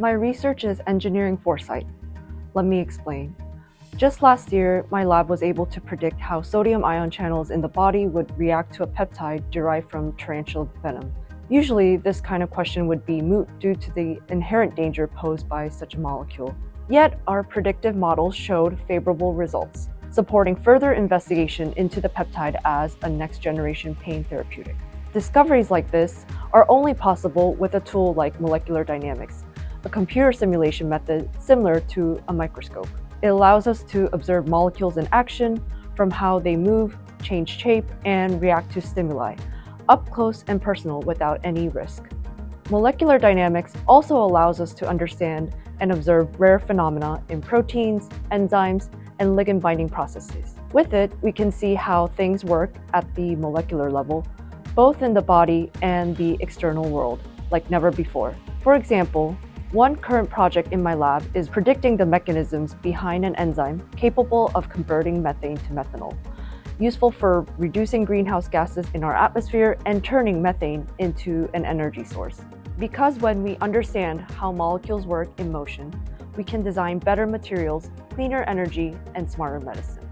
My research is engineering foresight. Let me explain. Just last year, my lab was able to predict how sodium ion channels in the body would react to a peptide derived from tarantula venom. Usually, this kind of question would be moot due to the inherent danger posed by such a molecule. Yet, our predictive models showed favorable results, supporting further investigation into the peptide as a next-generation pain therapeutic. Discoveries like this are only possible with a tool like molecular dynamics, a computer simulation method similar to a microscope. It allows us to observe molecules in action, from how they move, change shape, and react to stimuli, up close and personal without any risk. Molecular dynamics also allows us to understand and observe rare phenomena in proteins, enzymes, and ligand binding processes. With it, we can see how things work at the molecular level, both in the body and the external world, like never before. For example, one current project in my lab is predicting the mechanisms behind an enzyme capable of converting methane to methanol, useful for reducing greenhouse gases in our atmosphere and turning methane into an energy source. Because when we understand how molecules work in motion, we can design better materials, cleaner energy, and smarter medicine.